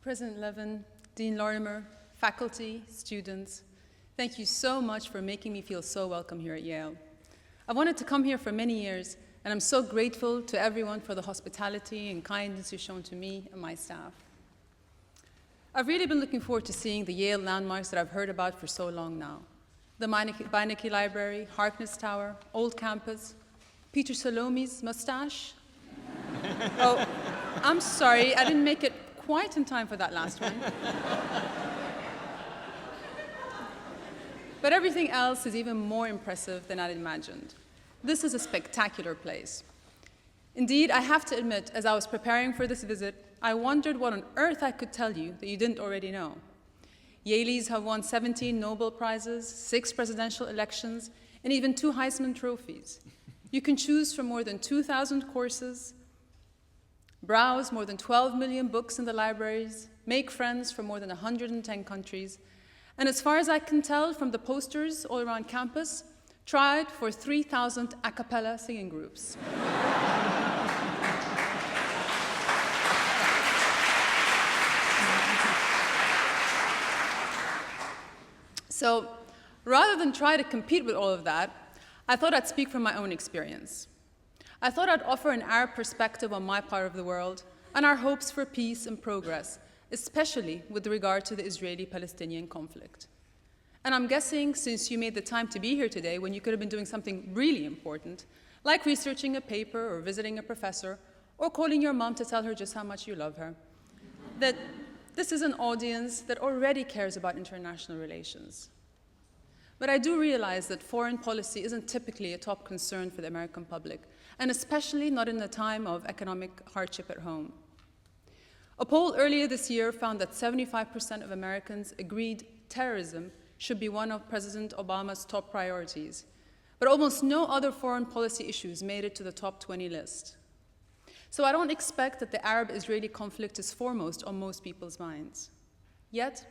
President Levin, Dean Lorimer, faculty, students, thank you so much for making me feel so welcome here at Yale. I've wanted to come here for many years, and I'm so grateful to everyone for the hospitality and kindness you've shown to me and my staff. I've really been looking forward to seeing the Yale landmarks that I've heard about for so long now. The Beinecke Library, Harkness Tower, Old Campus, Peter Salome's mustache. Oh, I'm sorry, I didn't make it quite in time for that last one. But everything else is even more impressive than I'd imagined. This is a spectacular place. Indeed, I have to admit, as I was preparing for this visit, I wondered what on earth I could tell you that you didn't already know. Yalees have won 17 Nobel Prizes, 6 presidential elections, and even 2 Heisman trophies. You can choose from more than 2,000 courses, browse more than 12 million books in the libraries, make friends from more than 110 countries, and as far as I can tell from the posters all around campus, tried for 3,000 a cappella singing groups. So rather than try to compete with all of that, I thought I'd speak from my own experience. I thought I'd offer an Arab perspective on my part of the world and our hopes for peace and progress, especially with regard to the Israeli-Palestinian conflict. And I'm guessing since you made the time to be here today when you could have been doing something really important, like researching a paper or visiting a professor or calling your mom to tell her just how much you love her, that this is an audience that already cares about international relations. But I do realize that foreign policy isn't typically a top concern for the American public, and especially not in a time of economic hardship at home. A poll earlier this year found that 75% of Americans agreed terrorism should be one of President Obama's top priorities, but almost no other foreign policy issues made it to the top 20 list. So I don't expect that the Arab-Israeli conflict is foremost on most people's minds. Yet,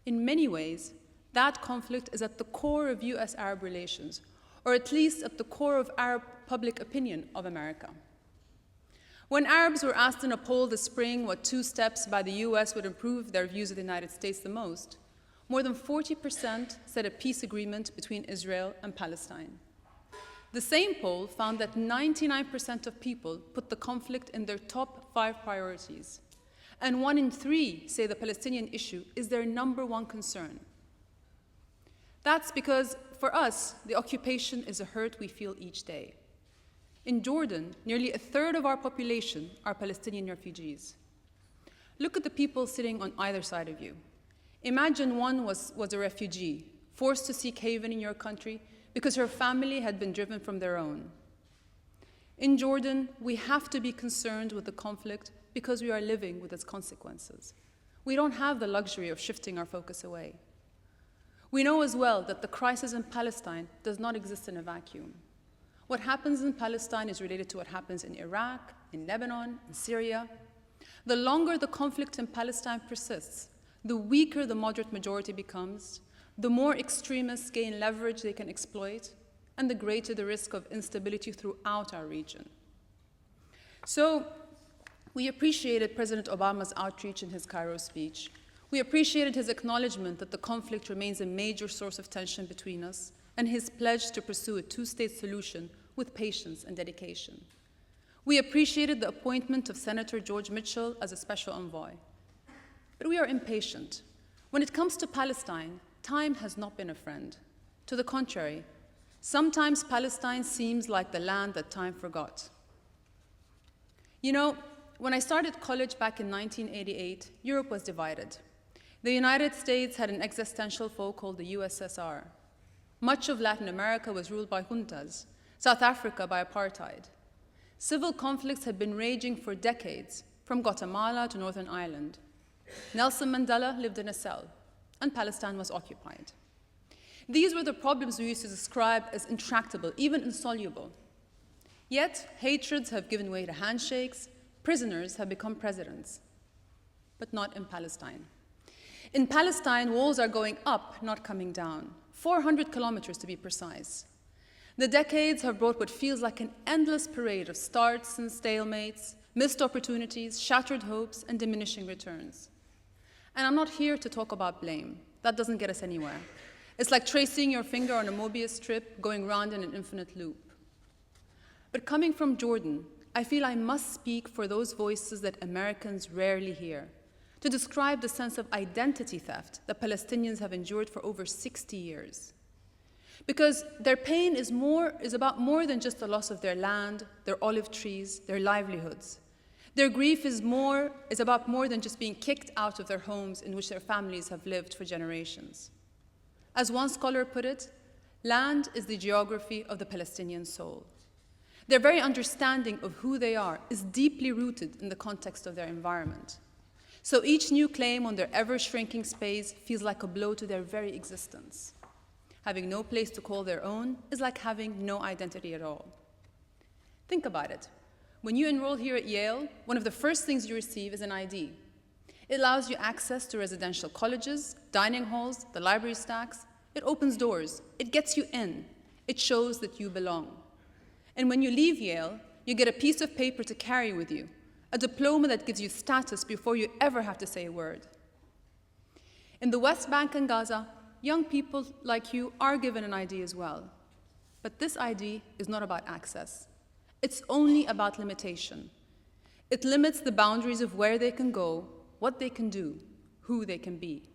in many ways, that conflict is at the core of US-Arab relations, or at least at the core of Arab public opinion of America. When Arabs were asked in a poll this spring what 2 steps by the US would improve their views of the United States the most, more than 40% said a peace agreement between Israel and Palestine. The same poll found that 99% of people put the conflict in their top 5 priorities, and 1 in 3 say the Palestinian issue is their #1 concern. That's because, for us, the occupation is a hurt we feel each day. In Jordan, nearly 1/3 of our population are Palestinian refugees. Look at the people sitting on either side of you. Imagine one was a refugee, forced to seek haven in your country because her family had been driven from their own. In Jordan, we have to be concerned with the conflict because we are living with its consequences. We don't have the luxury of shifting our focus away. We know as well that the crisis in Palestine does not exist in a vacuum. What happens in Palestine is related to what happens in Iraq, in Lebanon, in Syria. The longer the conflict in Palestine persists, the weaker the moderate majority becomes, the more extremists gain leverage they can exploit, and the greater the risk of instability throughout our region. So, we appreciated President Obama's outreach in his Cairo speech. We appreciated his acknowledgement that the conflict remains a major source of tension between us, and his pledge to pursue a 2-state solution with patience and dedication. We appreciated the appointment of Senator George Mitchell as a special envoy. But we are impatient. When it comes to Palestine, time has not been a friend. To the contrary, sometimes Palestine seems like the land that time forgot. You know, when I started college back in 1988, Europe was divided. The United States had an existential foe called the USSR. Much of Latin America was ruled by juntas, South Africa by apartheid. Civil conflicts had been raging for decades, from Guatemala to Northern Ireland. Nelson Mandela lived in a cell, and Palestine was occupied. These were the problems we used to describe as intractable, even insoluble. Yet, hatreds have given way to handshakes, prisoners have become presidents. But not in Palestine. In Palestine, walls are going up, not coming down, 400 kilometers to be precise. The decades have brought what feels like an endless parade of starts and stalemates, missed opportunities, shattered hopes, and diminishing returns. And I'm not here to talk about blame. That doesn't get us anywhere. It's like tracing your finger on a Mobius strip, going round in an infinite loop. But coming from Jordan, I feel I must speak for those voices that Americans rarely hear, to describe the sense of identity theft that Palestinians have endured for over 60 years. Because their pain is about more than just the loss of their land, their olive trees, their livelihoods. Their grief is about more than just being kicked out of their homes in which their families have lived for generations. As one scholar put it, land is the geography of the Palestinian soul. Their very understanding of who they are is deeply rooted in the context of their environment. So each new claim on their ever-shrinking space feels like a blow to their very existence. Having no place to call their own is like having no identity at all. Think about it. When you enroll here at Yale, one of the first things you receive is an ID. It allows you access to residential colleges, dining halls, the library stacks. It opens doors. It gets you in. It shows that you belong. And when you leave Yale, you get a piece of paper to carry with you, a diploma that gives you status before you ever have to say a word. In the West Bank and Gaza, young people like you are given an ID as well. But this ID is not about access. It's only about limitation. It limits the boundaries of where they can go, what they can do, who they can be.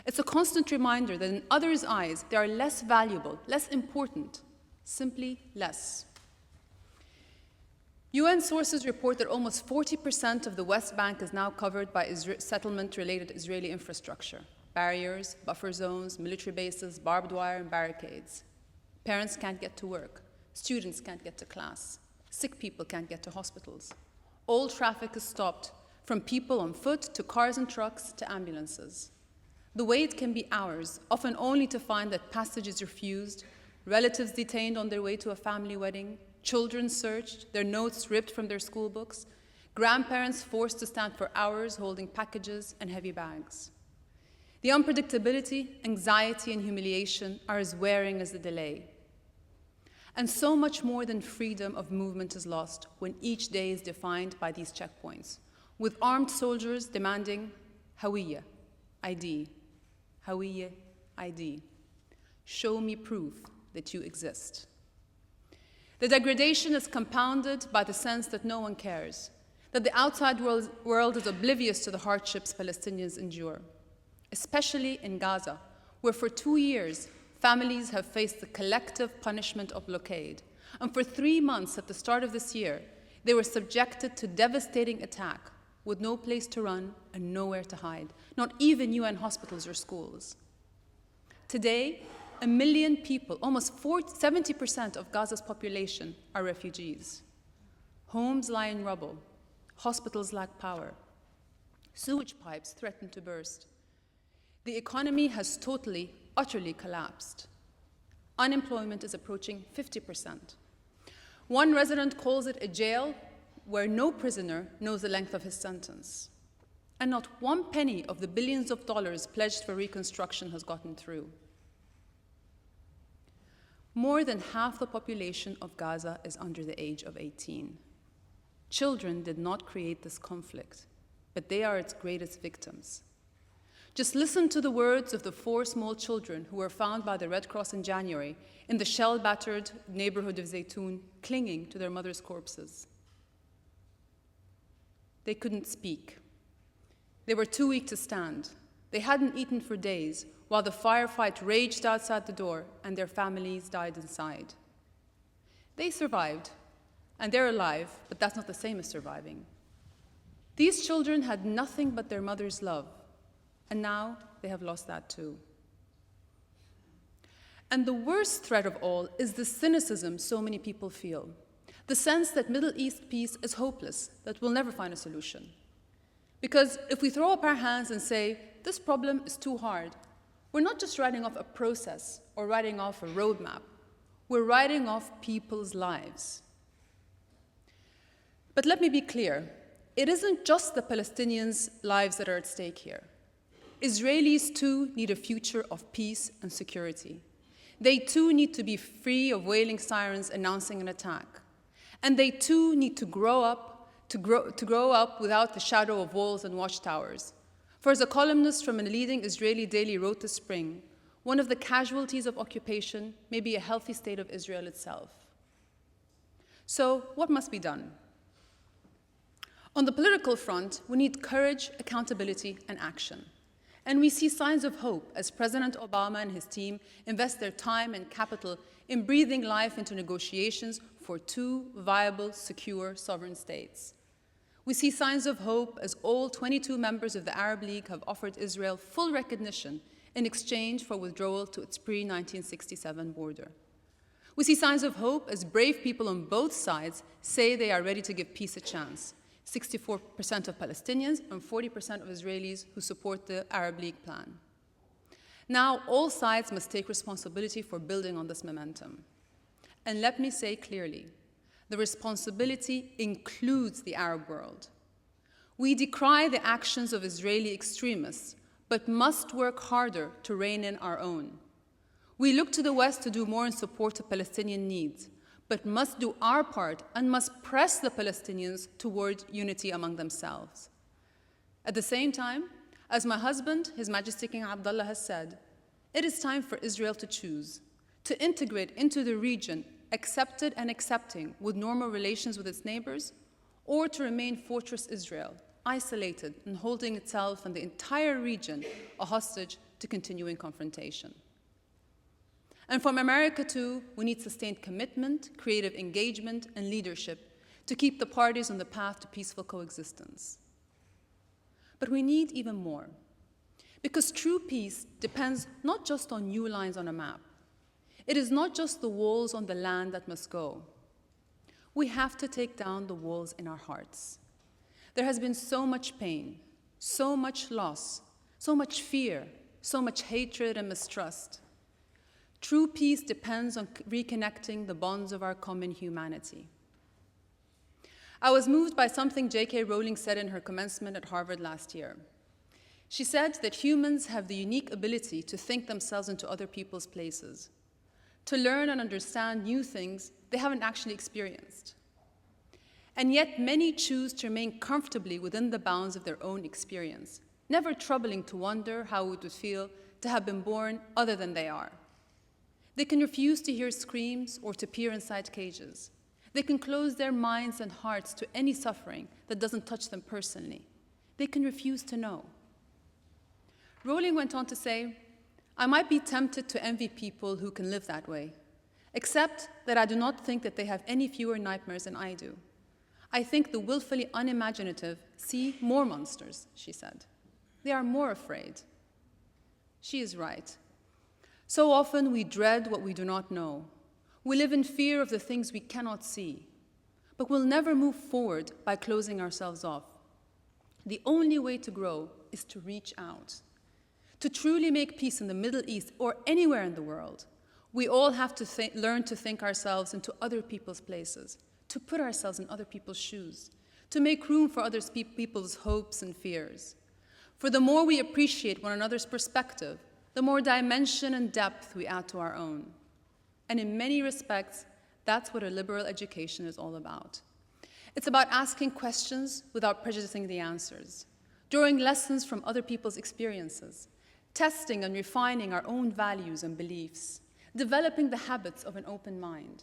It's a constant reminder that in others' eyes, they are less valuable, less important, simply less. UN sources report that almost 40% of the West Bank is now covered by settlement-related Israeli infrastructure: barriers, buffer zones, military bases, barbed wire, and barricades. Parents can't get to work. Students can't get to class. Sick people can't get to hospitals. All traffic is stopped, from people on foot to cars and trucks to ambulances. The wait can be hours, often only to find that passage is refused, relatives detained on their way to a family wedding, children searched, their notes ripped from their school books, grandparents forced to stand for hours holding packages and heavy bags. The unpredictability, anxiety, and humiliation are as wearing as the delay. And so much more than freedom of movement is lost when each day is defined by these checkpoints, with armed soldiers demanding Hawiyya, ID, Hawiyya, ID. Show me proof that you exist. The degradation is compounded by the sense that no one cares, that the outside world is oblivious to the hardships Palestinians endure, especially in Gaza, where for 2 years, families have faced the collective punishment of blockade. And for 3 months at the start of this year, they were subjected to devastating attack with no place to run and nowhere to hide, not even UN hospitals or schools. Today, 1 million people, almost 70% of Gaza's population, are refugees. Homes lie in rubble. Hospitals lack power. Sewage pipes threaten to burst. The economy has totally, utterly collapsed. Unemployment is approaching 50%. One resident calls it a jail where no prisoner knows the length of his sentence. And not one penny of the billions of dollars pledged for reconstruction has gotten through. More than half the population of Gaza is under the age of 18. Children did not create this conflict, but they are its greatest victims. Just listen to the words of the 4 small children who were found by the Red Cross in January in the shell-battered neighborhood of Zaytoun, clinging to their mother's corpses. They couldn't speak. They were too weak to stand. They hadn't eaten for days, while the firefight raged outside the door and their families died inside. They survived, and they're alive, but that's not the same as surviving. These children had nothing but their mother's love, and now they have lost that too. And the worst threat of all is the cynicism so many people feel, the sense that Middle East peace is hopeless, that we'll never find a solution. Because if we throw up our hands and say, this problem is too hard, we're not just writing off a process or writing off a roadmap. We're writing off people's lives. But let me be clear. It isn't just the Palestinians' lives that are at stake here. Israelis, too, need a future of peace and security. They, too, need to be free of wailing sirens announcing an attack. And they, too, need to grow up without the shadow of walls and watchtowers. For as a columnist from a leading Israeli daily wrote this spring, one of the casualties of occupation may be a healthy state of Israel itself. So what must be done? On the political front, we need courage, accountability, and action. And we see signs of hope as President Obama and his team invest their time and capital in breathing life into negotiations for two viable, secure, sovereign states. We see signs of hope as all 22 members of the Arab League have offered Israel full recognition in exchange for withdrawal to its pre-1967 border. We see signs of hope as brave people on both sides say they are ready to give peace a chance. 64% of Palestinians and 40% of Israelis who support the Arab League plan. Now, all sides must take responsibility for building on this momentum. And let me say clearly, the responsibility includes the Arab world. We decry the actions of Israeli extremists, but must work harder to rein in our own. We look to the West to do more in support of Palestinian needs, but must do our part and must press the Palestinians toward unity among themselves. At the same time, as my husband, His Majesty King Abdullah, has said, it is time for Israel to choose, to integrate into the region accepted and accepting with normal relations with its neighbors, or to remain Fortress Israel, isolated and holding itself and the entire region a hostage to continuing confrontation. And from America, too, we need sustained commitment, creative engagement, and leadership to keep the parties on the path to peaceful coexistence. But we need even more, because true peace depends not just on new lines on a map. It is not just the walls on the land that must go. We have to take down the walls in our hearts. There has been so much pain, so much loss, so much fear, so much hatred and mistrust. True peace depends on reconnecting the bonds of our common humanity. I was moved by something J.K. Rowling said in her commencement at Harvard last year. She said that humans have the unique ability to think themselves into other people's places, to learn and understand new things they haven't actually experienced. And yet many choose to remain comfortably within the bounds of their own experience, never troubling to wonder how it would feel to have been born other than they are. They can refuse to hear screams or to peer inside cages. They can close their minds and hearts to any suffering that doesn't touch them personally. They can refuse to know. Rowling went on to say, I might be tempted to envy people who can live that way, except that I do not think that they have any fewer nightmares than I do. I think the willfully unimaginative see more monsters, she said. They are more afraid. She is right. So often we dread what we do not know. We live in fear of the things we cannot see, but we'll never move forward by closing ourselves off. The only way to grow is to reach out. To truly make peace in the Middle East or anywhere in the world, we all have to learn to think ourselves into other people's places, to put ourselves in other people's shoes, to make room for other people's hopes and fears. For the more we appreciate one another's perspective, the more dimension and depth we add to our own. And in many respects, that's what a liberal education is all about. It's about asking questions without prejudicing the answers, drawing lessons from other people's experiences, testing and refining our own values and beliefs, developing the habits of an open mind.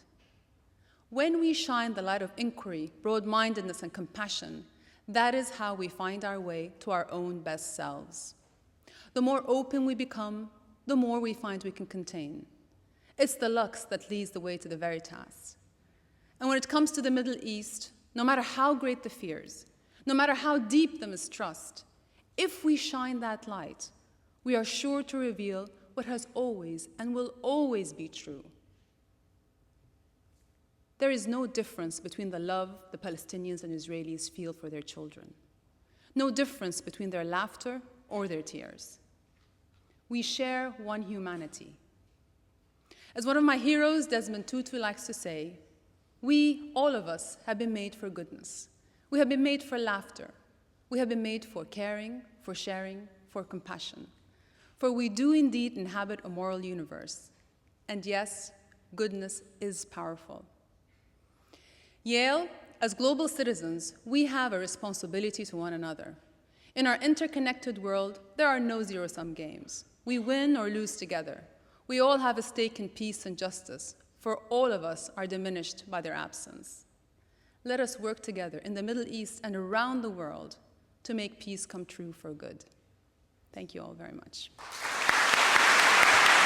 When we shine the light of inquiry, broad-mindedness, and compassion, that is how we find our way to our own best selves. The more open we become, the more we find we can contain. It's the lux that leads the way to the veritas. And when it comes to the Middle East, no matter how great the fears, no matter how deep the mistrust, if we shine that light, we are sure to reveal what has always and will always be true. There is no difference between the love the Palestinians and Israelis feel for their children. No difference between their laughter or their tears. We share one humanity. As one of my heroes, Desmond Tutu, likes to say, we, all of us, have been made for goodness. We have been made for laughter. We have been made for caring, for sharing, for compassion. For we do indeed inhabit a moral universe. And yes, goodness is powerful. Yale, as global citizens, we have a responsibility to one another. In our interconnected world, there are no zero-sum games. We win or lose together. We all have a stake in peace and justice, for all of us are diminished by their absence. Let us work together in the Middle East and around the world to make peace come true for good. Thank you all very much.